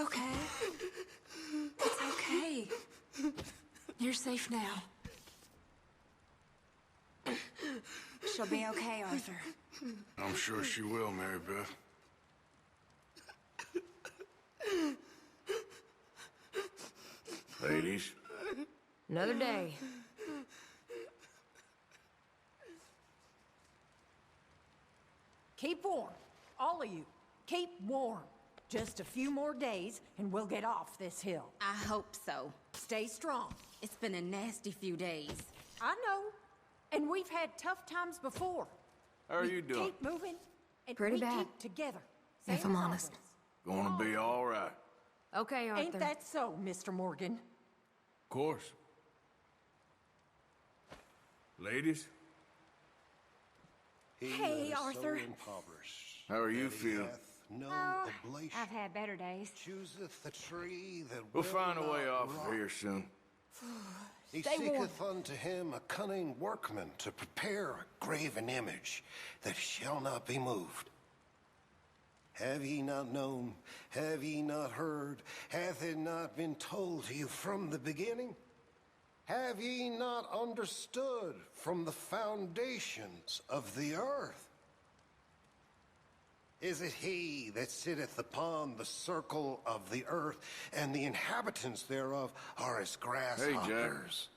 okay. It's okay. You're safe now. She'll be okay, Arthur. I'm sure she will, Mary Beth. Ladies. Another day. Keep warm. All of you. Keep warm. Just a few more days, and we'll get off this hill. I hope so. Stay strong. It's been a nasty few days. I know. And we've had tough times before. How are you doing? Keep moving, and Pretty we bad. keep together. If Same I'm as honest. always. Gonna be all right. Okay, Arthur. Ain't that so, Mr. Morgan? Of course. Ladies, Hey, Arthur. how are you feeling? I've had better days. Chooseth the tree that We'll will find a way not off rot. of here soon. He Stay warm. seeketh unto him a cunning workman to prepare a graven image that shall not be moved. Have ye not known? Have ye not heard? Hath it not been told to you from the beginning? Have ye not understood from the foundations of the earth? Is it he that sitteth upon the circle of the earth, and the inhabitants thereof are as grasshoppers?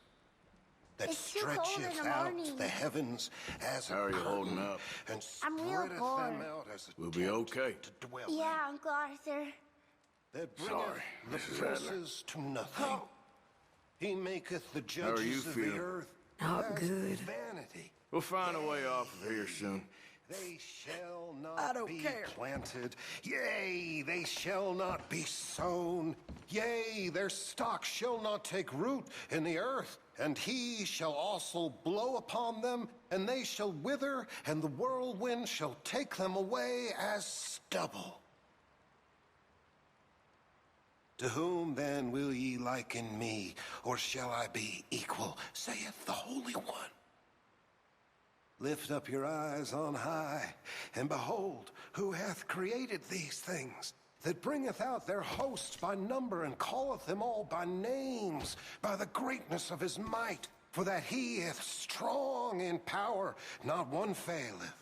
That It's too cold in stretcheth the out morning. the heavens as a How are you curtain, holding up? and I'm real spreadeth them bored. out as a We'll be tent okay. to dwell Yeah, in. Uncle Arthur. That bringeth Sorry, the Mrs. Adler. princes to nothing. He maketh the How are you judges of the feeling? earth Not as good. vanity. We'll find a way off of here soon. They shall not I don't be care. planted. Yea, they shall not be sown. Yea, their stock shall not take root in the earth. And he shall also blow upon them, and they shall wither, and the whirlwind shall take them away as stubble. To whom then will ye liken me, or shall I be equal, saith the Holy One? Lift up your eyes on high, and behold, who hath created these things, that bringeth out their hosts by number, and calleth them all by names, by the greatness of his might, for that he is strong in power, not one faileth.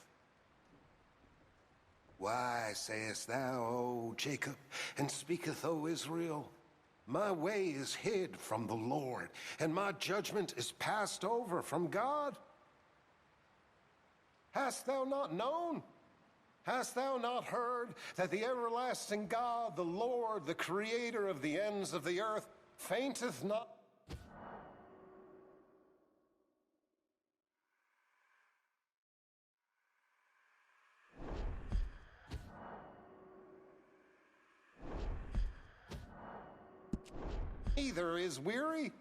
Why sayest thou, O Jacob, and speaketh, O Israel? My way is hid from the Lord, and my judgment is passed over from God. Hast thou not known? Hast thou not heard that the everlasting God, the Lord, the creator of the ends of the earth, fainteth not? Neither is weary.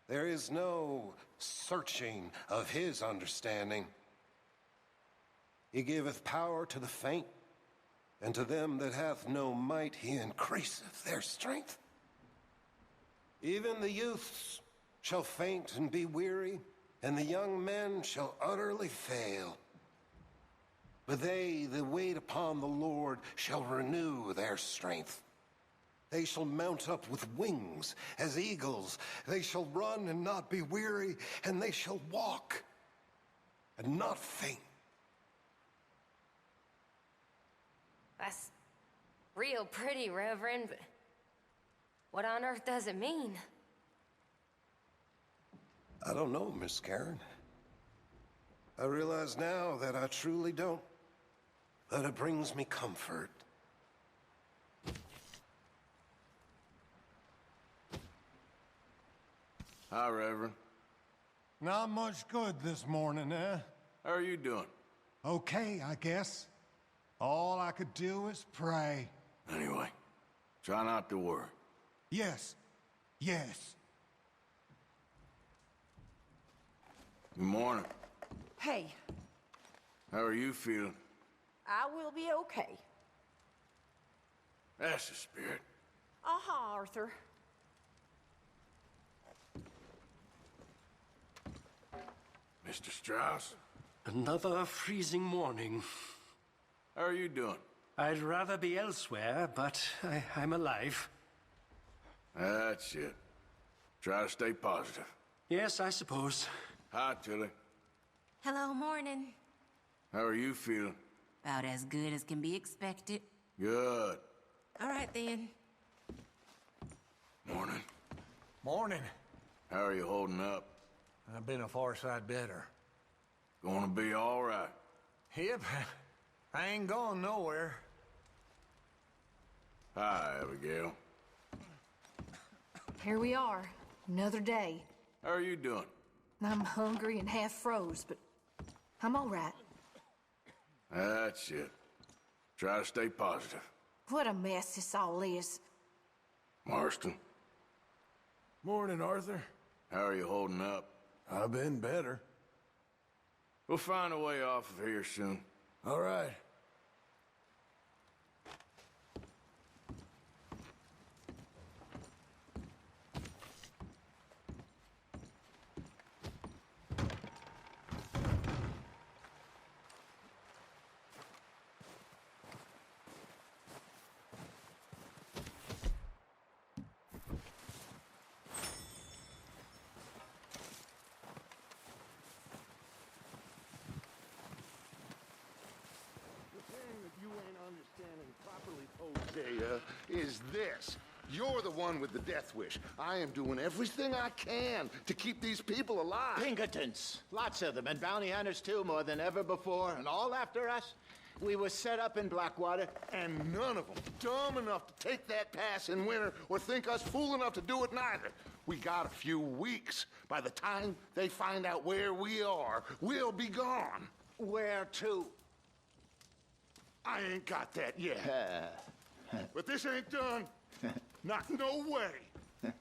There is no searching of his understanding. He giveth power to the faint, and to them that hath no might he increaseth their strength. Even the youths shall faint and be weary, and the young men shall utterly fail. But they that wait upon the Lord shall renew their strength. They shall mount up with wings as eagles. They shall run and not be weary, and they shall walk and not faint. That's real pretty, Reverend, but what on earth does it mean? I don't know, Miss Karen. I realize now that I truly don't. But it brings me comfort. Hi, Reverend. Not much good this morning, eh? How are you doing? Okay, I guess. All I could do is pray. Anyway, try not to worry. Yes. Yes. Good morning. Hey, How are you feeling? I will be okay. That's the spirit. Uh-huh, Arthur. Mr. Strauss, Another freezing morning. how are you doing? I'd rather be elsewhere, but I'm alive. That's it. Try to stay positive. Yes, I suppose. Hi, Tilly. Hello, morning. How are you feeling? About as good as can be expected. Good. All right, then. Morning. Morning. How are you holding up? I've been a far sight better. Gonna be all right. Yep. I ain't going nowhere. Hi, Abigail. Here we are, another day. How are you doing? I'm hungry and half froze, but I'm all right. That's it. Try to stay positive. What a mess this all is. Marston, Morning, Arthur. how are you holding up? I've been better. We'll find a way off of here soon. All right. Hosea, is this. You're the one with the death wish. I am doing everything I can to keep these people alive. Pinkertons. Lots of them, and bounty hunters too, more than ever before, and all after us. We were set up in Blackwater. And none of them dumb enough to take that pass in winter or think us fool enough to do it neither. We got a few weeks. By the time they find out where we are, we'll be gone. Where to? I ain't got that yet. But this ain't done. Not no way.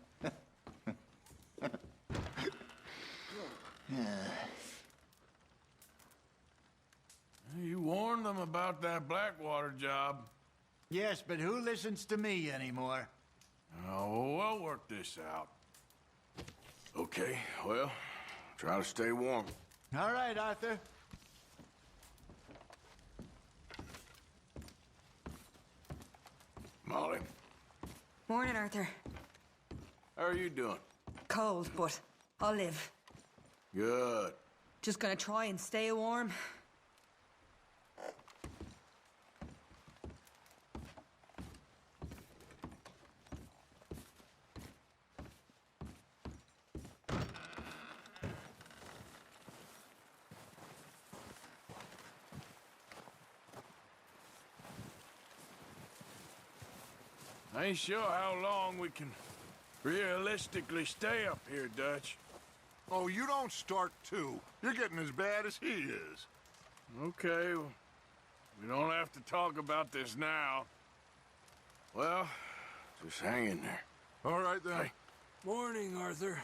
You warned them about that Blackwater job. Yes, but who listens to me anymore? Oh, we'll work this out. Okay, well, try to stay warm. All right, Arthur. Molly, Morning, Arthur. how are you doing? Cold, but I'll live. Good. Just gonna try and stay warm. I ain't sure how long we can realistically stay up here, Dutch. Oh, you don't start too. You're getting as bad as he is. Okay, well, we don't have to talk about this now. Well, just hang in there. All right, then. Hey, Morning, Arthur.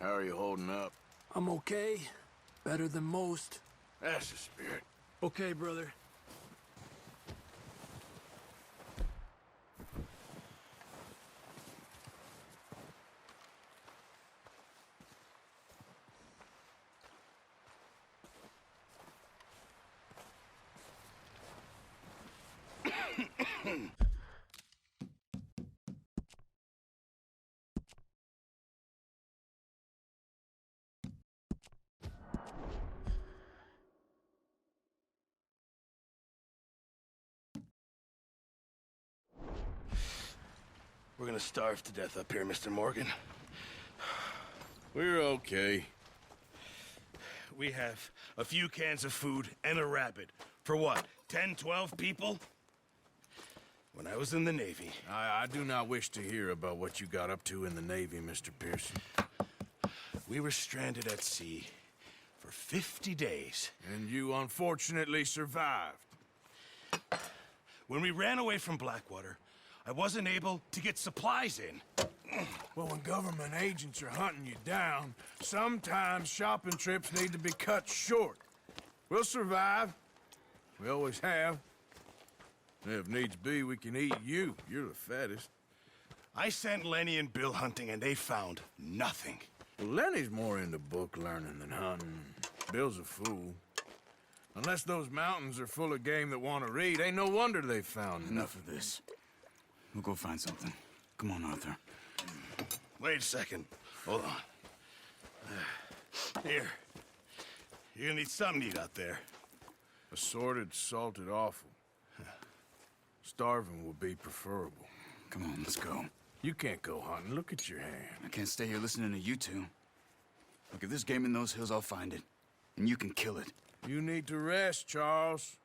how are you holding up? I'm okay. Better than most. That's the spirit. Okay, brother. We're gonna starve to death up here, Mr. Morgan. We're okay. We have a few cans of food and a rabbit. For what, 10, 12 people? When I was in the Navy... I do not wish to hear about what you got up to in the Navy, Mr. Pearson. We were stranded at sea for 50 days. And you unfortunately survived. When we ran away from Blackwater, I wasn't able to get supplies in. Well, when government agents are hunting you down, sometimes shopping trips need to be cut short. We'll survive. We always have. And if needs be, we can eat you. You're the fattest. I sent Lenny and Bill hunting, and they found nothing. Well, Lenny's more into book learning than hunting. Bill's a fool. Unless those mountains are full of game that want to read, ain't no wonder they found Enough of this. We'll go find something. Come on, Arthur. Wait a second. Hold on. Here. You're gonna need something to eat out there. Assorted, salted offal. Starving will be preferable. Come on, let's go. You can't go hunting. Look at your hand. I can't stay here listening to you two. Look, if there's game in those hills, I'll find it. And you can kill it. You need to rest, Charles.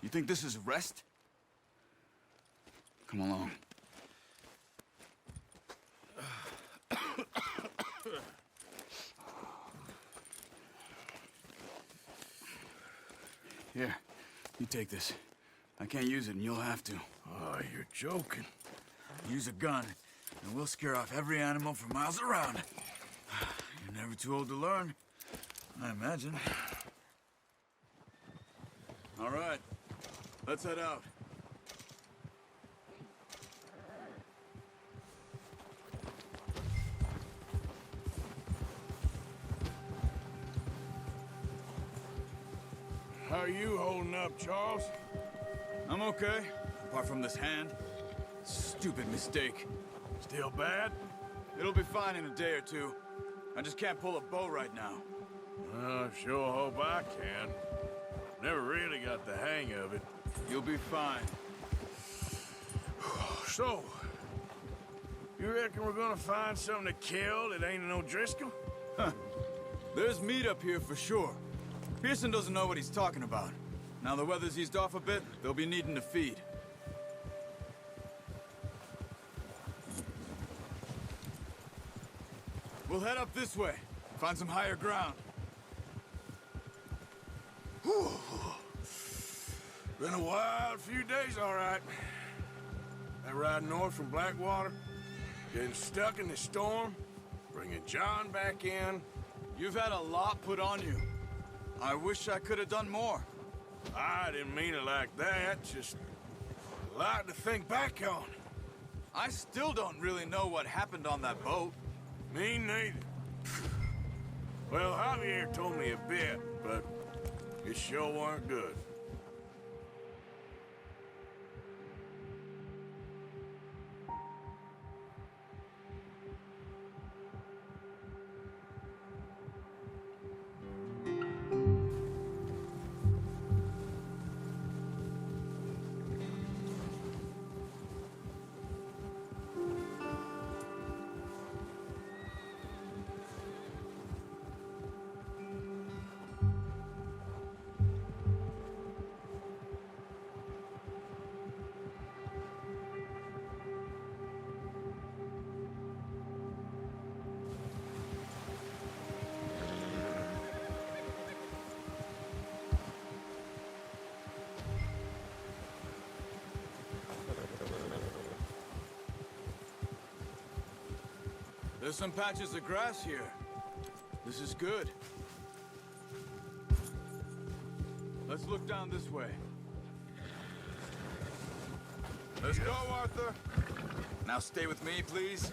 You think this is rest? Come along. Here, you take this. I can't use it, and you'll have to. Oh, you're joking. Use a gun, and we'll scare off every animal for miles around. You're never too old to learn, I imagine. All right, let's head out. How are you holding up, Charles? I'm okay, apart from this hand. Stupid mistake. Still bad? It'll be fine in a day or two. I just can't pull a bow right now. I sure hope I can. Never really got the hang of it. You'll be fine. So, you reckon we're gonna find something to kill that ain't no Driscoll? Huh. There's meat up here for sure. Pearson doesn't know what he's talking about. Now the weather's eased off a bit, they'll be needing to feed. We'll head up this way, find some higher ground. Whew. Been a wild few days, all right. That ride north from Blackwater, getting stuck in the storm, bringing John back in. You've had a lot put on you. I wish I could have done more. I didn't mean it like that, just a lot to think back on. I still don't really know what happened on that boat. Me neither. Well, Javier told me a bit, but it sure weren't good. There's some patches of grass here. This is good. Let's look down this way. Let's go, Arthur. Now stay with me, please.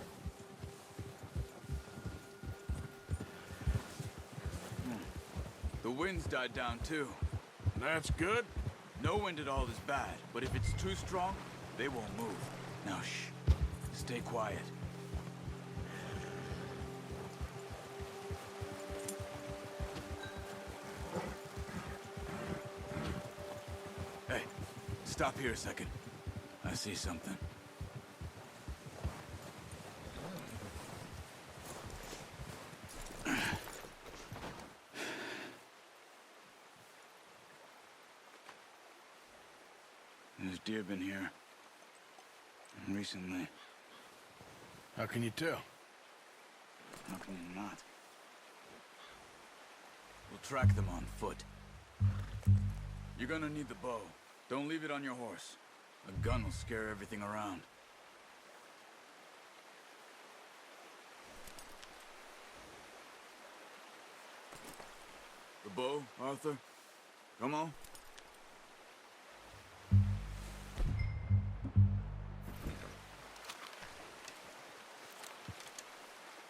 The wind's died down, too. That's good. No wind at all is bad, but if it's too strong, they won't move. Now, shh. Stay quiet. Hey, stop here a second. I see something. There's deer been here. Recently. How can you tell? How can you not? We'll track them on foot. You're gonna need the bow. Don't leave it on your horse. A gun will scare everything around. The bow, Arthur? Come on.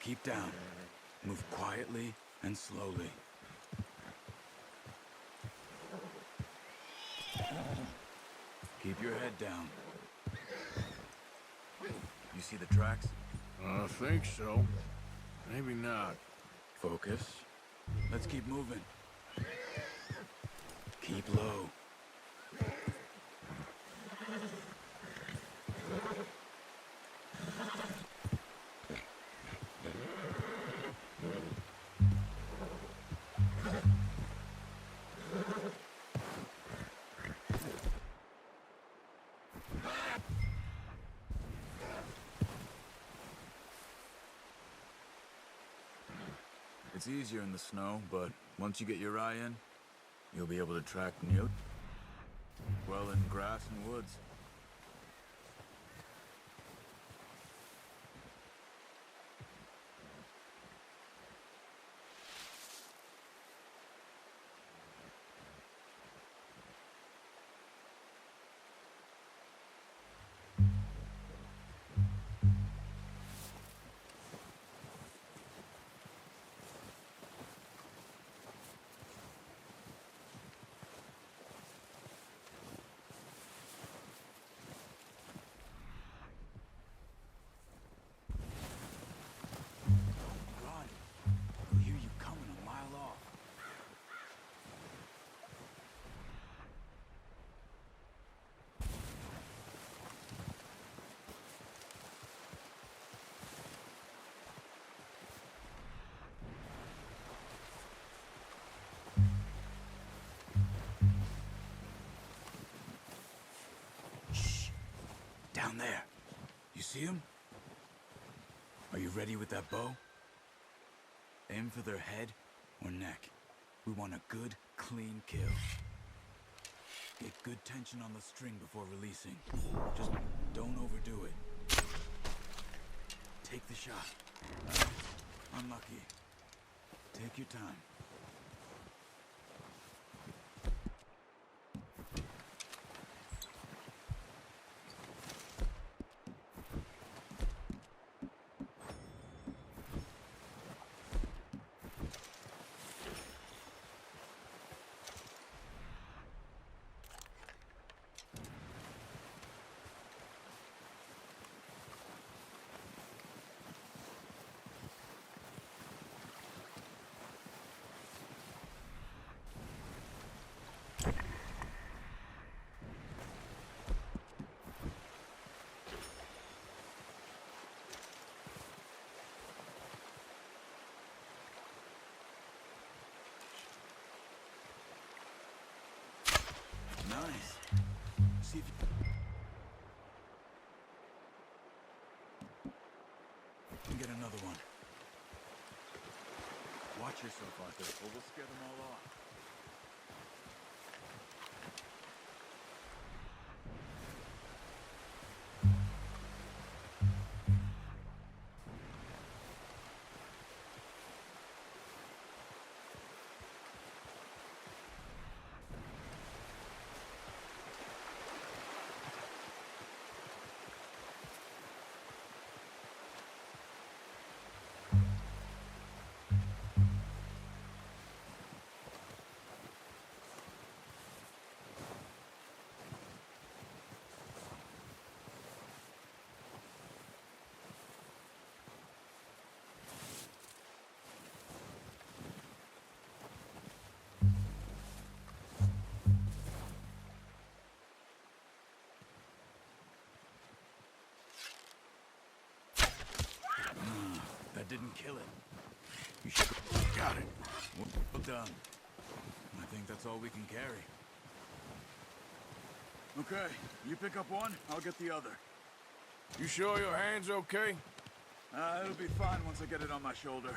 Keep down. Move quietly and slowly. your head down. You see the tracks? I think so. Maybe not. Focus. Let's keep moving. Keep low. It's easier in the snow, but once you get your eye in, you'll be able to track Newt well in grass and woods. Down there. You see him? Are you ready with that bow? Aim for their head or neck. We want a good, clean kill. Get good tension on the string before releasing. Just don't overdo it. Take the shot. Unlucky. Take your time. Nice. See if you can get another one. Watch yourself, Arthur, or we'll scare them all off. That didn't kill it. You should have got it. Well done. I think that's all we can carry. Okay, you pick up one, I'll get the other. You sure your hand's okay? It'll be fine once I get it on my shoulder.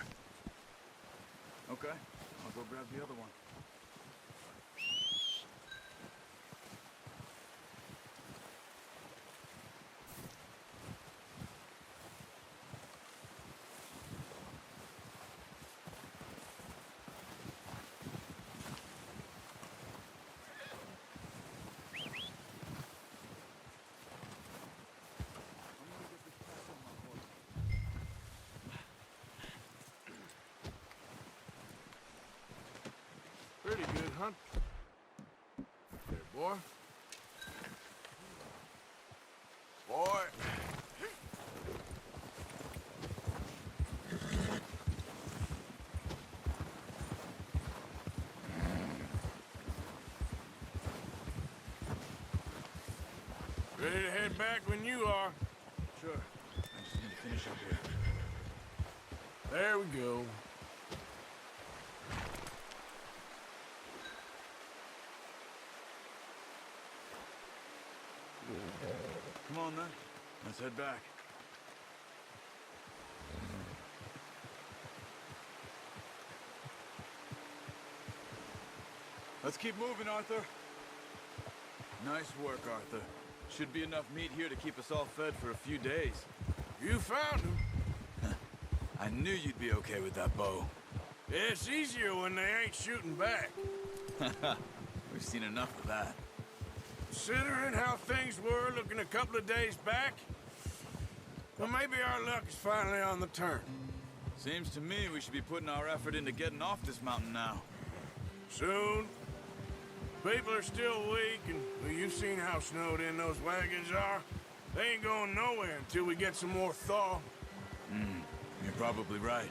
Okay, I'll go grab the other one. Pretty good hunt. There, boy. head back when you are. Sure. I just need to finish up here. There we go. Come on, then. Let's head back. Let's keep moving, Arthur. Nice work, Arthur. Should be enough meat here to keep us all fed for a few days. You found him. I knew you'd be okay with that bow. Yeah, it's easier when they ain't shooting back. We've seen enough of that. Considering how things were looking a couple of days back, well, maybe our luck is finally on the turn. Seems to me we should be putting our effort into getting off this mountain now. Soon. People are still weak, and well, you've seen how snowed in those wagons are. They ain't going nowhere until we get some more thaw. You're probably right.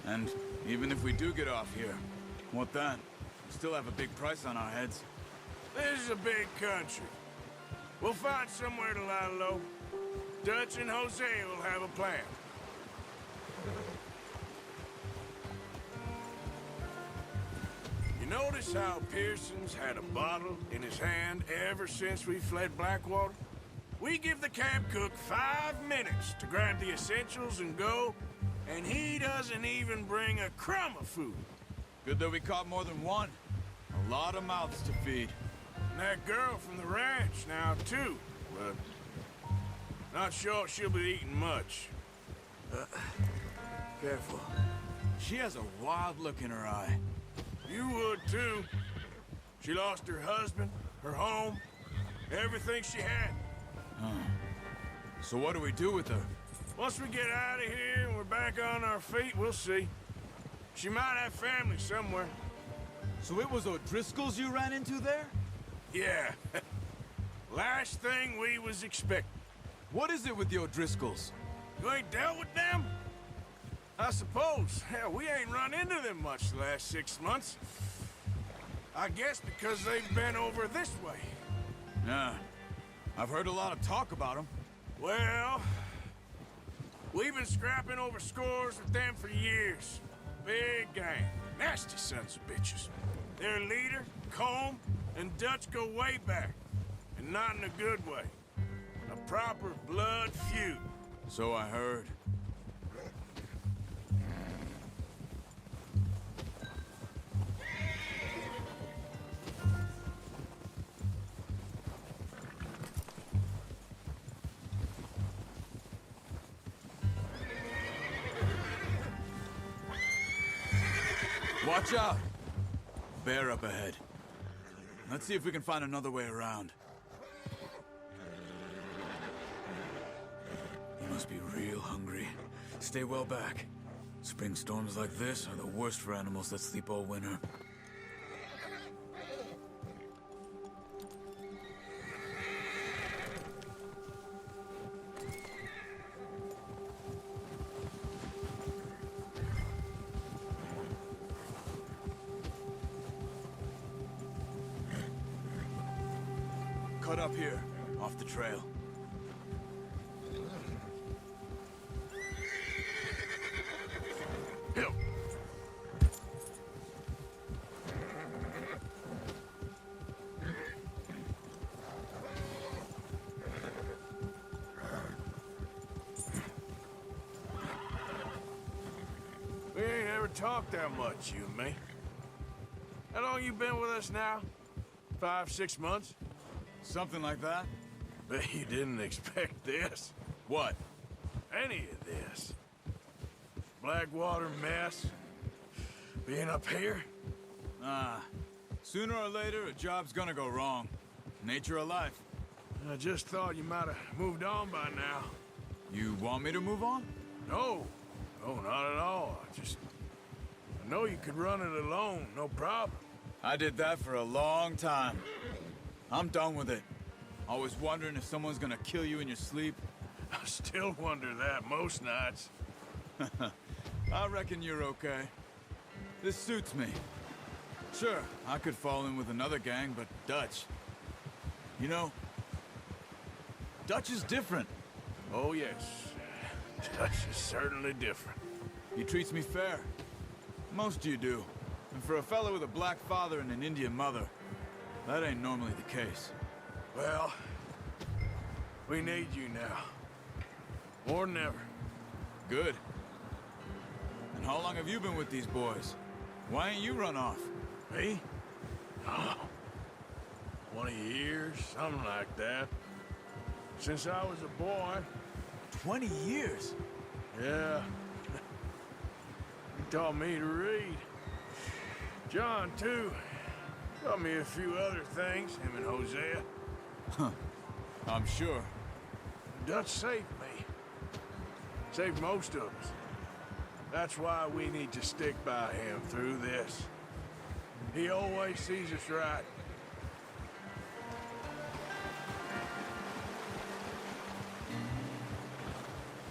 And even if we do get off here, what then? We still have a big price on our heads. This is a big country. We'll find somewhere to lie low. Dutch and Hosea will have a plan. You notice how Pearson's had a bottle in his hand ever since we fled Blackwater? We give the camp cook 5 minutes to grab the essentials and go, and he doesn't even bring a crumb of food. Good that we caught more than one. A lot of mouths to feed. And that girl from the ranch now, too. But not sure she'll be eating much. Careful. She has a wild look in her eye. You would, too. She lost her husband, her home, everything she had. So what do we do with her? Once we get out of here and we're back on our feet, we'll see. She might have family somewhere. So it was O'Driscoll's you ran into there? Yeah. Last thing we was expecting. What is it with the O'Driscolls? You ain't dealt with them? I suppose. Hell, we ain't run into them much the last 6 months. I guess because they've been over this way. Yeah. I've heard a lot of talk about them. Well, we've been scrapping over scores with them for years. Big gang. Nasty sons of bitches. Their leader, Colm, and Dutch go way back. And not in a good way. A proper blood feud. So I heard. Watch out! Bear up ahead. Let's see if we can find another way around. You must be real hungry. Stay well back. Spring storms like this are the worst for animals that sleep all winter. Cut up here, off the trail. Hill. We ain't ever talked that much, you and me. How long you been with us now? 5, 6 months? Something like that? Bet you didn't expect this. What? Any of this. Blackwater mess. Being up here. Sooner or later, a job's gonna go wrong. Nature of life. I just thought you might have moved on by now. You want me to move on? No. No, not at all. I know you could run it alone, no problem. I did that for a long time. I'm done with it. Always wondering if someone's gonna kill you in your sleep. I still wonder that most nights. I reckon you're okay. This suits me. Sure, I could fall in with another gang, but Dutch. You know, Dutch is different. Oh, yes. Dutch is certainly different. He treats me fair. Most of you do. And for a fellow with a black father and an Indian mother, that ain't normally the case. Well, we need you now. More than ever. Good. And how long have you been with these boys? Why ain't you run off? Me? Oh, 20 years, something like that. Since I was a boy. 20 years? Yeah. He taught me to read. John, too. Taught me a few other things, him and Hosea. Huh. I'm sure. Dutch saved me. Saved most of us. That's why we need to stick by him through this. He always sees us right.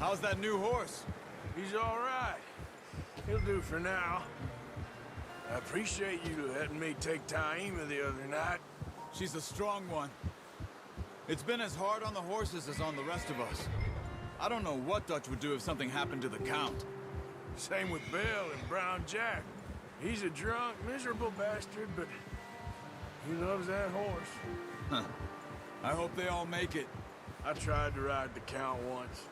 How's that new horse? He's all right. He'll do for now. I appreciate you letting me take Taima the other night. She's a strong one. It's been as hard on the horses as on the rest of us. I don't know what Dutch would do if something happened to the Count. Same with Bill and Brown Jack. He's a drunk, miserable bastard, but he loves that horse. Huh. I hope they all make it. I tried to ride the Count once.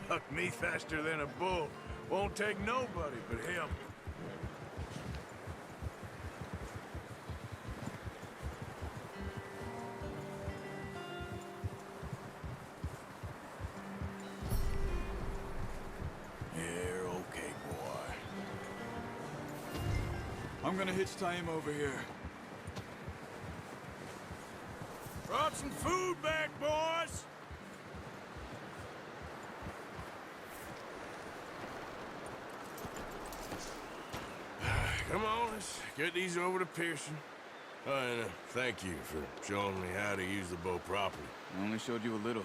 Bucked me faster than a bull. Won't take nobody but him. You're okay, boy. I'm gonna hitch Taima over here. Brought some food back, boys! Come on, let's get these over to Pearson. And thank you for showing me how to use the bow properly. I only showed you a little.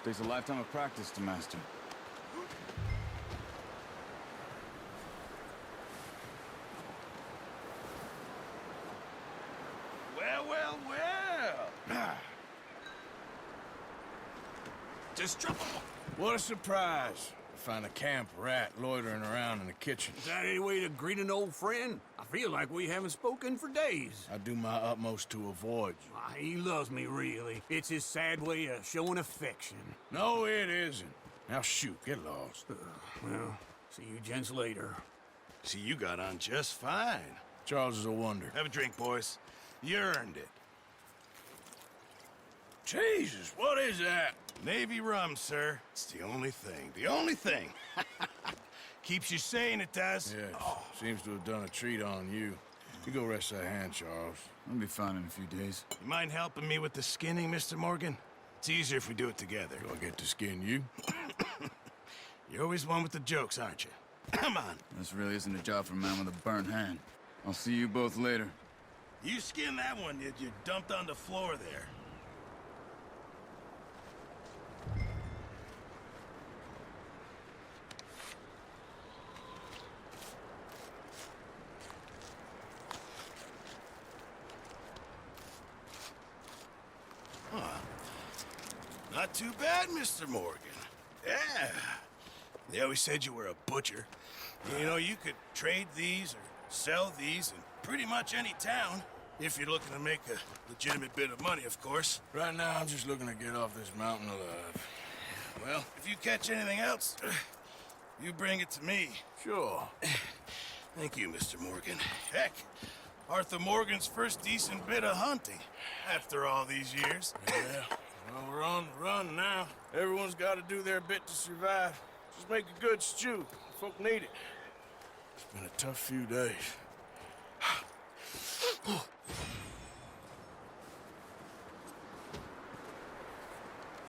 Takes a lifetime of practice to master. Well, well, well! Just trouble. What a surprise. Find a camp rat loitering around in the kitchen. Is that any way to greet an old friend? I feel like we haven't spoken for days. I do my utmost to avoid you. He loves me, really. It's his sad way of showing affection. No, it isn't. Now shoot, get lost. Well, see you gents later. See, you got on just fine. Charles is a wonder. Have a drink, boys. You earned it. Jesus, what is that? Navy rum, sir. It's the only thing. The only thing. Keeps you sane, it does. Yes. Oh. Seems to have done a treat on you. You go rest that hand, Charles. I'll be fine in a few days. You mind helping me with the skinning, Mr. Morgan? It's easier if we do it together. Do I get to skin you? You're always one with the jokes, aren't you? Come on. This really isn't a job for a man with a burnt hand. I'll see you both later. You skinned that one, did you? Dumped on the floor there. Not too bad, Mr. Morgan. Yeah. They always said you were a butcher. You know, you could trade these or sell these in pretty much any town. If you're looking to make a legitimate bit of money, of course. Right now, I'm just looking to get off this mountain alive. Well, if you catch anything else, you bring it to me. Sure. Thank you, Mr. Morgan. Heck, Arthur Morgan's first decent bit of hunting after all these years. Yeah. Well, we're on the run now. Everyone's got to do their bit to survive. Just make a good stew. Folk need it. It's been a tough few days.